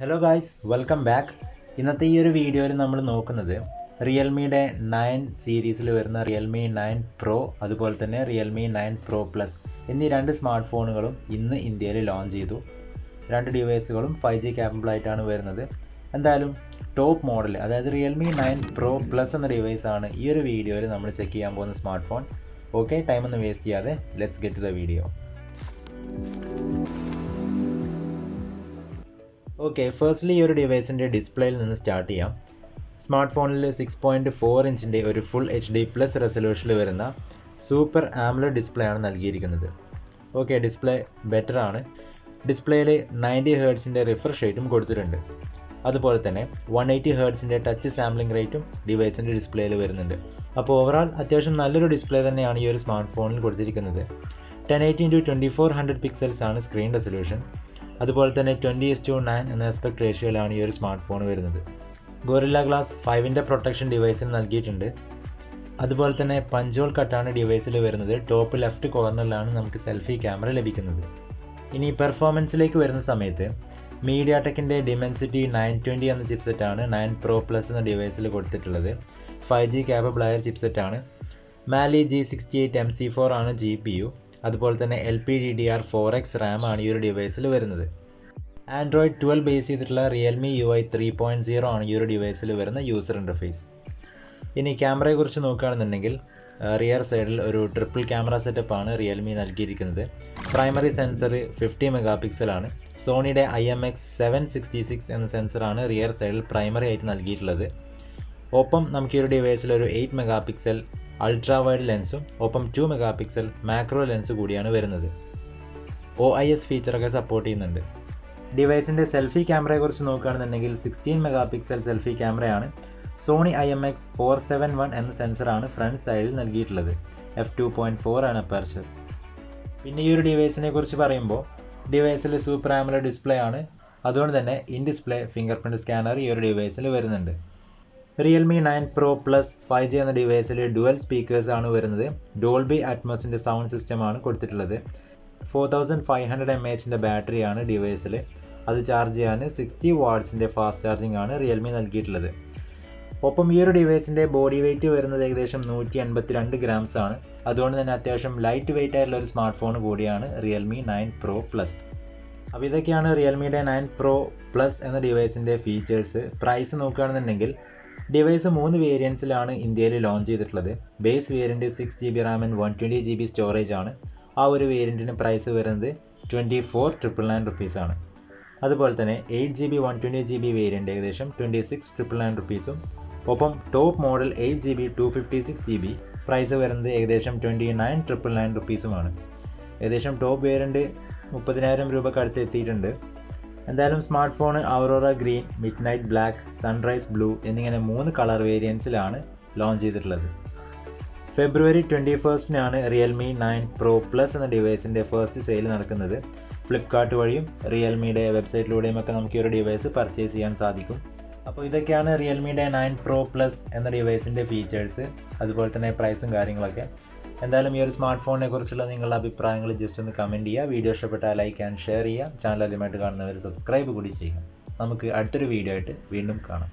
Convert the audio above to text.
Hello guys, welcome back. ഇന്നത്തെ ഈ ഒരു വീഡിയോയിൽ നമ്മൾ നോക്കുന്നത് റിയൽമിയുടെ 9 സീരീസിൽ വരുന്ന റിയൽമി 9 പ്രോ അതുപോലെ തന്നെ റിയൽമി 9 പ്രോ പ്ലസ് എന്നീ രണ്ട് സ്മാർട്ട് ഫോണുകളും ഇന്ന് ഇന്ത്യയിൽ ലോഞ്ച് ചെയ്തു. രണ്ട് ഡിവൈസുകളും 5G ക്യാപ്പബിൾ ആയിട്ടാണ് വരുന്നത്. എന്തായാലും ടോപ്പ് മോഡൽ, അതായത് റിയൽമി 9 പ്രോ പ്ലസ് എന്ന ഡിവൈസാണ് ഈ ഒരു വീഡിയോയിൽ നമ്മൾ ചെക്ക് ചെയ്യാൻ പോകുന്ന സ്മാർട്ട് ഫോൺ. ഓക്കെ, ടൈമൊന്നും വേസ്റ്റ് ചെയ്യാതെ let's get to the video. Okay, firstly ഈ ഒരു ഡിവൈസിൻ്റെ ഡിസ്പ്ലേയിൽ നിന്ന് സ്റ്റാർട്ട് ചെയ്യാം. സ്മാർട്ട് ഫോണിൽ 6.4 ഇഞ്ചിൻ്റെ ഒരു ഫുൾ HD+ റെസൊല്യൂഷനിൽ വരുന്ന സൂപ്പർ ആംലോഡ് ഡിസ്പ്ലേ ആണ് നൽകിയിരിക്കുന്നത്. ഓക്കെ, ഡിസ്പ്ലേ ബെറ്റർ ആണ്. ഡിസ്പ്ലേയിൽ 90 ഹെർട്സിൻ്റെ റിഫ്രഷ് റേറ്റും കൊടുത്തിട്ടുണ്ട്. അതുപോലെ തന്നെ 180 ഹെർട്സിൻ്റെ ടച്ച് സാമ്പിളിംഗ് റേറ്റും ഡിവൈസിൻ്റെ ഡിസ്പ്ലേയിൽ വരുന്നുണ്ട്. അപ്പോൾ ഓവറാൾ അത്യാവശ്യം നല്ലൊരു ഡിസ്പ്ലേ തന്നെയാണ് ഈ ഒരു സ്മാർട്ട് ഫോണിൽ കൊടുത്തിരിക്കുന്നത്. 1080x2400 പിക്സൽസ് ആണ് സ്ക്രീൻ റെസൊല്യൂഷൻ. അതുപോലെ തന്നെ 20:9 എന്ന ആസ്പെക്ട് റേഷ്യോയിലാണ് ഈ ഒരു സ്മാർട്ട് ഫോൺ വരുന്നത്. ഗൊറില്ല ഗ്ലാസ് 5ൻ്റെ പ്രൊട്ടക്ഷൻ ഡിവൈസിൽ നൽകിയിട്ടുണ്ട്. അതുപോലെ തന്നെ പഞ്ച്-ഹോൾ കട്ടാണ് ഡിവൈസിൽ വരുന്നത്. ടോപ്പ് ലെഫ്റ്റ് കോർണറിലാണ് നമുക്ക് സെൽഫി ക്യാമറ ലഭിക്കുന്നത്. ഇനി പെർഫോമൻസിലേക്ക് വരുന്ന സമയത്ത് മീഡിയാടെക്കിൻ്റെ ഡിമെൻസിറ്റി 920 എന്ന ചിപ്സെറ്റാണ് 9 പ്രോ പ്ലസ് എന്ന ഡിവൈസിൽ കൊടുത്തിട്ടുള്ളത്. 5G ക്യാപ്പബിൾ ആയ ചിപ്സെറ്റാണ്. മാലി G68 MC4 ആണ് GPU. അതുപോലെ തന്നെ LPDDR4X റാം ആണ് ഈ ഒരു ഡിവൈസിൽ വരുന്നത്. ആൻഡ്രോയിഡ് 12 ബേസ് ചെയ്തിട്ടുള്ള റിയൽമി UI 3.0 ആണ് ഈ ഒരു ഡിവൈസിൽ വരുന്ന യൂസർ ഇൻ്റർഫേസ്. ഇനി ക്യാമറയെക്കുറിച്ച് നോക്കുകയാണെന്നുണ്ടെങ്കിൽ റിയർ സൈഡിൽ ഒരു ട്രിപ്പിൾ ക്യാമറ സെറ്റപ്പാണ് റിയൽമി നൽകിയിരിക്കുന്നത്. പ്രൈമറി സെൻസർ 50 മെഗാ പിക്സലാണ്. സോണിയുടെ IMX766 എന്ന സെൻസറാണ് റിയർ സൈഡിൽ പ്രൈമറി ആയിട്ട് നൽകിയിട്ടുള്ളത്. ഒപ്പം നമുക്ക് ഈ ഒരു ഡിവൈസിൽ ഒരു 8 മെഗാ പിക്സൽ അൾട്രാ വൈഡ് ലെൻസും ഒപ്പം 2 മെഗാ പിക്സൽ മാക്രോ ലെൻസ് കൂടിയാണ് വരുന്നത്. OIS ഫീച്ചറൊക്കെ സപ്പോർട്ട് ചെയ്യുന്നുണ്ട്. ഡിവൈസിൻ്റെ സെൽഫി ക്യാമറയെക്കുറിച്ച് നോക്കുകയാണെന്നുണ്ടെങ്കിൽ 16 മെഗാ പിക്സൽ സെൽഫി ക്യാമറയാണ്. സോണി IMX471 എന്ന സെൻസറാണ് ഫ്രണ്ട് സൈഡിൽ നൽകിയിട്ടുള്ളത്. f2.4 ആണ് അപ്പർച്ചർ. പിന്നെ ഈ ഒരു ഡിവൈസിനെ കുറിച്ച് പറയുമ്പോൾ ഡിവൈസിൽ സൂപ്പർ ആംലോഡ് ഡിസ്പ്ലേ ആണ്. അതുകൊണ്ട് തന്നെ in display finger print scanner ഈ ഒരു ഡിവൈസിൽ വരുന്നുണ്ട്. റിയൽമി 9 പ്രോ പ്ലസ് 5G എന്ന ഡിവൈസിൽ ഡുവൽ സ്പീക്കേഴ്സ് ആണ് വരുന്നത്. ഡോൾബി അറ്റ്മോസിൻ്റെ സൗണ്ട് സിസ്റ്റമാണ് കൊടുത്തിട്ടുള്ളത്. 4500 mAhൻ്റെ ബാറ്ററിയാണ് ഡിവൈസിൽ. അത് ചാർജ് ചെയ്യാൻ 60 വാട്ട്സിൻ്റെ ഫാസ്റ്റ് ചാർജിങ് ആണ് റിയൽമി നൽകിയിട്ടുള്ളത്. ഒപ്പം ഈ ഒരു ഡിവൈസിൻ്റെ ബോഡി വെയ്റ്റ് വരുന്നത് ഏകദേശം 182 ഗ്രാംസ് ആണ്. അതുകൊണ്ട് തന്നെ അത്യാവശ്യം ലൈറ്റ് വെയ്റ്റ് ആയിട്ടുള്ള ഒരു സ്മാർട്ട് ഫോൺ കൂടിയാണ് റിയൽമി 9 പ്രോ പ്ലസ്. അപ്പോൾ ഇതൊക്കെയാണ് റിയൽമിയുടെ 9 പ്രോ പ്ലസ് എന്ന ഡിവൈസിൻ്റെ ഫീച്ചേഴ്സ്. പ്രൈസ് നോക്കുകയാണെന്നുണ്ടെങ്കിൽ ഡിവൈസ് 3 വേരിയൻസിലാണ് ഇന്ത്യയിൽ ലോഞ്ച് ചെയ്തിട്ടുള്ളത്. Base variant 6GB Ram and 120GB storage ആണ്. ആ ഒരു വേരിയൻറ്റിന് പ്രൈസ് വരുന്നത് 24,999 റുപ്പീസാണ്. അതുപോലെ തന്നെ 8GB 120GB വേരിയൻറ്റ് ഏകദേശം 26,999 റുപ്പീസും. ഒപ്പം top model 8GB 256GB price വരുന്നത് ഏകദേശം 29,999 റുപ്പീസുമാണ്. ഏകദേശം ടോപ്പ് വേരിയൻറ്റ് 30,000 രൂപയ്ക്ക് അടുത്ത് എത്തിയിട്ടുണ്ട്. എന്തായാലും smartphone aurora green, midnight black, sunrise blue എന്നിങ്ങനെ 3 കളർ വേരിയൻസിലാണ് ലോഞ്ച് ചെയ്തിട്ടുള്ളത്. ഫെബ്രുവരി 21-നാണ് റിയൽമി 9 പ്രോ പ്ലസ് എന്ന ഡിവൈസിൻ്റെ ഫസ്റ്റ് സെയിൽ നടക്കുന്നത്. ഫ്ലിപ്കാർട്ട് വഴിയും റിയൽമിയുടെ വെബ്സൈറ്റിലൂടെയും ഒക്കെ നമുക്ക് ഈ ഒരു ഡിവൈസ് പർച്ചേസ് ചെയ്യാൻ സാധിക്കും. അപ്പോൾ ഇതൊക്കെയാണ് റിയൽമിയുടെ 9 പ്രോ പ്ലസ് എന്ന ഡിവൈസിൻ്റെ ഫീച്ചേഴ്സ്, അതുപോലെ തന്നെ പ്രൈസും കാര്യങ്ങളൊക്കെ. എന്തായാലും ഈ ഒരു സ്മാർട്ട് ഫോണിനെ കുറിച്ചുള്ള നിങ്ങളുടെ അഭിപ്രായങ്ങൾ ജസ്റ്റ് ഒന്ന് കമൻറ്റ് ചെയ്യുക. വീഡിയോ ഇഷ്ടപ്പെട്ടാൽ ലൈക്ക് ആൻഡ് ഷെയർ ചെയ്യുക. ചാനൽ ആദ്യമായിട്ട് കാണുന്നവർ സബ്സ്ക്രൈബ് കൂടി ചെയ്യുക. നമുക്ക് അടുത്തൊരു വീഡിയോ ആയിട്ട് വീണ്ടും കാണാം.